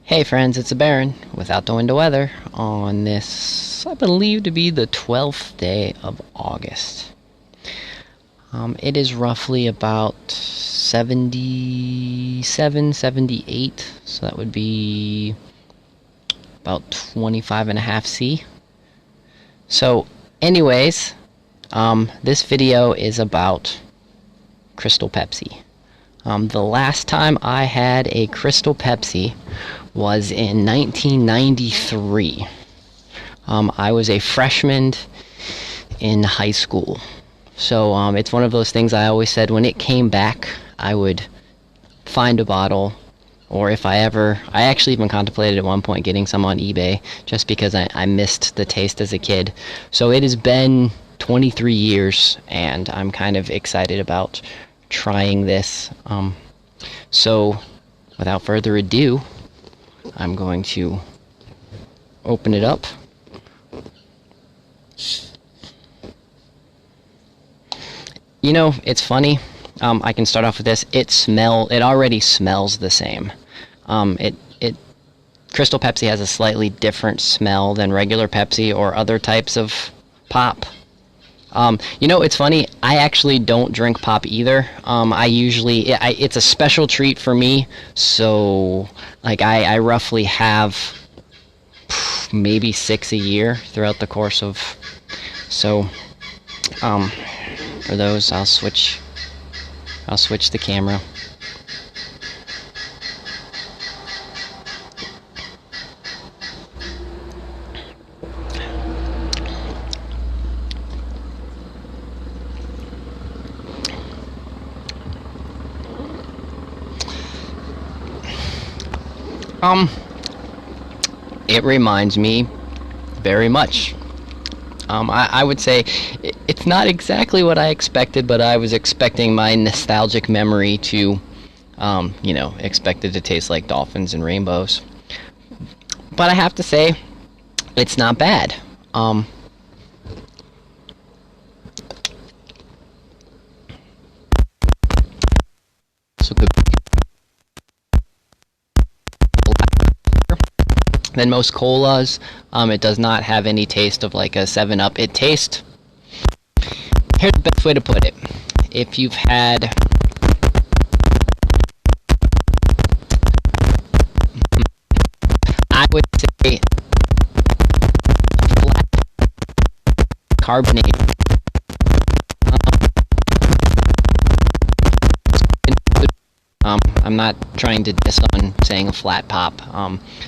Hey friends, it's a Baron without the window weather on this, I believe to be the 12th day of August. It is roughly about 77, 78, so that would be about 25.5 C. So anyways, this video is about Crystal Pepsi. The last time I had a Crystal Pepsi was in 1993. I was a freshman in high school. So it's one of those things I always said when it came back, I would find a bottle, or if I actually even contemplated at one point getting some on eBay, just because I missed the taste as a kid. So it has been 23 years, and I'm kind of excited about trying this. So without further ado, I'm going to open it up. You know, it's funny. I can start off with this. It already smells the same. Crystal Pepsi has a slightly different smell than regular Pepsi or other types of pop. You know, it's funny, I actually don't drink pop either. It's a special treat for me, so, like, I roughly have maybe 6 a year throughout the course of, so, for those, I'll switch the camera. It reminds me very much. I would say it's not exactly what I expected, but I was expecting my nostalgic memory to, expect it to taste like dolphins and rainbows. But I have to say, it's not bad. So good. Than most colas. It does not have any taste of like a 7-Up. It tastes... Here's the best way to put it. If you've had... I would say a flat carbonate. I'm not trying to diss on saying a flat pop.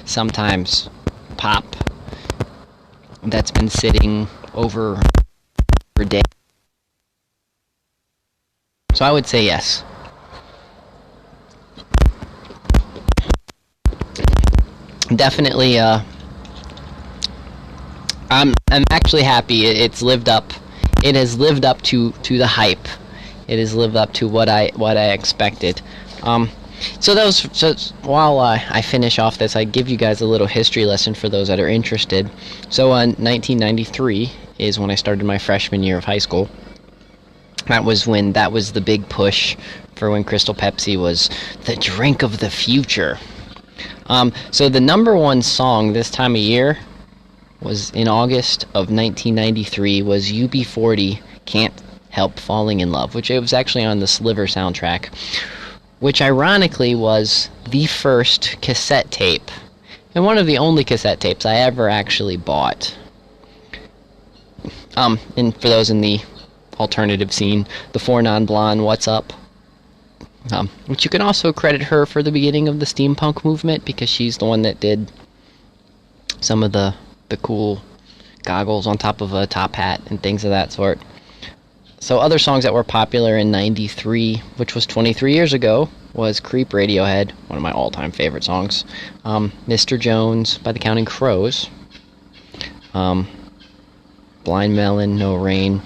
Sometimes pop that's been sitting over a day. So I would say yes. Definitely, I'm actually happy. It's lived up. It has lived up to the hype. It has lived up to what I expected. So while I finish off this, I give you guys a little history lesson for those that are interested. So, 1993 is when I started my freshman year of high school. That was the big push for when Crystal Pepsi was the drink of the future. So the number one song this time of year was in August of 1993 was UB40, Can't Help Falling in Love, which it was actually on the Sliver soundtrack, which ironically was the first cassette tape, and one of the only cassette tapes I ever actually bought. And for those in the alternative scene, the Four Non-Blonde, What's Up? Which you can also credit her for the beginning of the steampunk movement, because she's the one that did some of the cool goggles on top of a top hat and things of that sort. So other songs that were popular in 93, which was 23 years ago, was Creep, Radiohead, one of my all-time favorite songs. Mr. Jones by the Counting Crows. Blind Melon, No Rain.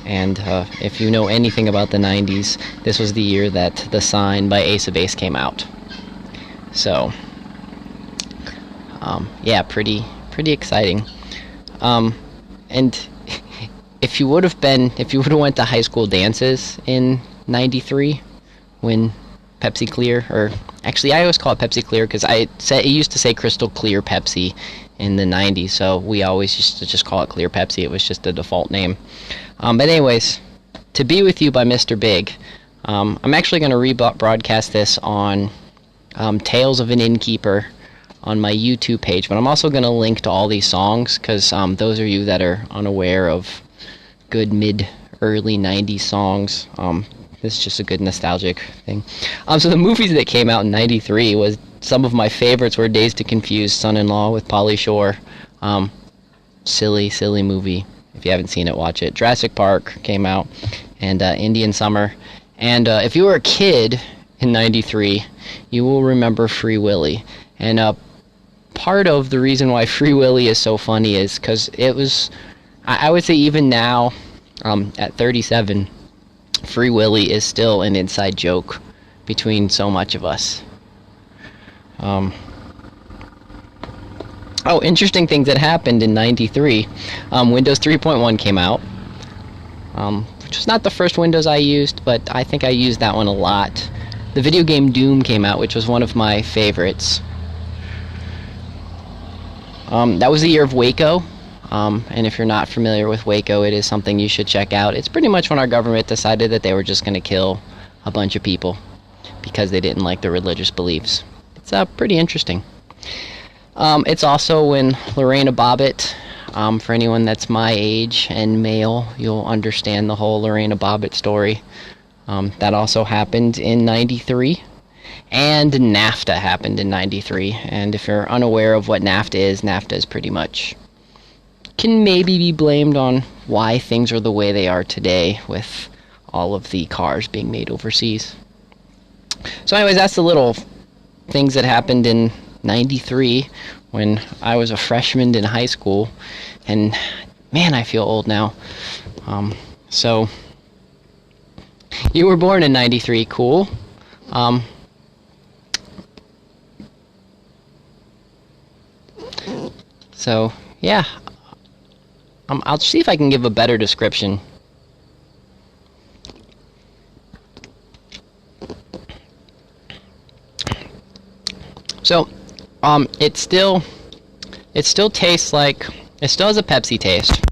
And if you know anything about the 90s, this was the year that The Sign by Ace of Base came out. So, yeah, pretty exciting. And if you would have went to high school dances in 93, when Pepsi Clear, or actually I always call it Pepsi Clear because it used to say Crystal Clear Pepsi in the 90s, so we always used to just call it Clear Pepsi. It was just a default name. But anyways, To Be With You by Mr. Big. I'm actually going to rebroadcast this on Tales of an Innkeeper on my YouTube page, but I'm also going to link to all these songs because those of you that are unaware of good mid-early 90s songs, this is just a good nostalgic thing. So the movies that came out in 93 was, some of my favorites were Dazed and Confused, Son-in-Law with Pauly Shore. Silly movie. If you haven't seen it, watch it. Jurassic Park came out, and Indian Summer. And if you were a kid in 93, you will remember Free Willy. And part of the reason why Free Willy is so funny is because it was, I would say even now, at 37, Free Willy is still an inside joke between so much of us. Interesting things that happened in 93. Windows 3.1 came out, which was not the first Windows I used, but I think I used that one a lot. The video game Doom came out, which was one of my favorites. That was the year of Waco, and if you're not familiar with Waco, it is something you should check out. It's pretty much when our government decided that they were just going to kill a bunch of people because they didn't like their religious beliefs. It's pretty interesting. It's also when Lorena Bobbitt, for anyone that's my age and male, you'll understand the whole Lorena Bobbitt story. That also happened in 93. And NAFTA happened in 93. And if you're unaware of what NAFTA is pretty much, can maybe be blamed on why things are the way they are today with all of the cars being made overseas. So anyways, that's the little things that happened in 93 when I was a freshman in high school. And man, I feel old now. So you were born in 93, cool. So yeah, I'll see if I can give a better description. So it still tastes like, it still has a Pepsi taste.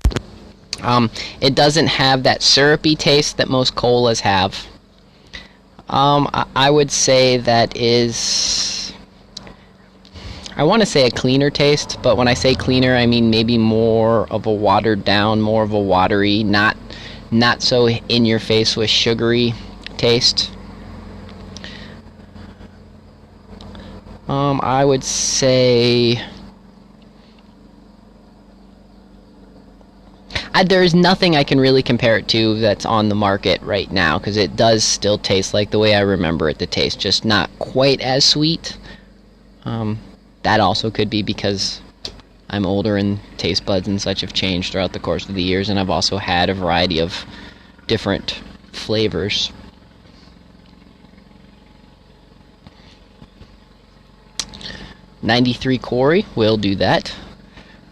It doesn't have that syrupy taste that most colas have. I would say that is, I want to say a cleaner taste, but when I say cleaner, I mean maybe more of a watered down, more of a watery, not so in your face with sugary taste. I would say there's nothing I can really compare it to that's on the market right now, because it does still taste like the way I remember it to taste, just not quite as sweet. That also could be because I'm older and taste buds and such have changed throughout the course of the years, and I've also had a variety of different flavors. '93 Corey will do that.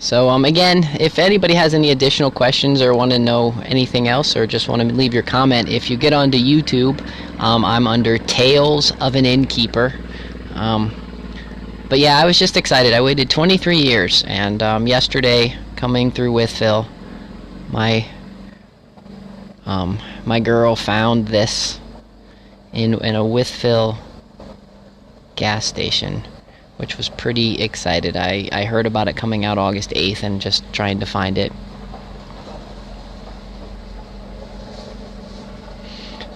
So again, if anybody has any additional questions or want to know anything else or just want to leave your comment, if you get onto YouTube, I'm under Tales of an Innkeeper. But yeah, I was just excited. I waited 23 years, and yesterday, coming through Wytheville, my girl found this in a Wytheville gas station, which was pretty excited. I heard about it coming out August 8th and just trying to find it.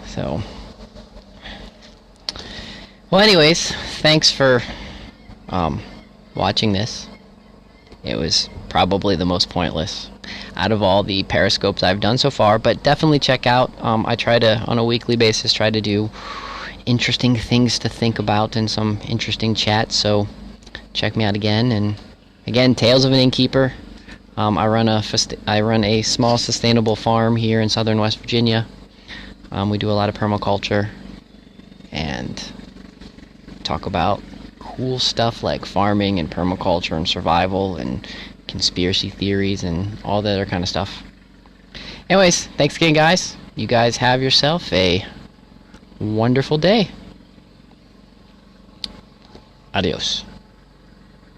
So, well, anyways, thanks for watching this. It was probably the most pointless out of all the Periscopes I've done so far, but definitely check out. I try to, on a weekly basis, try to do interesting things to think about and some interesting chats, so check me out again. And again, Tales of an Innkeeper. I run a small sustainable farm here in southern West Virginia. We do a lot of permaculture and talk about cool stuff like farming and permaculture and survival and conspiracy theories and all that other kind of stuff. Anyways, thanks again, guys. You guys have yourself a wonderful day. Adios.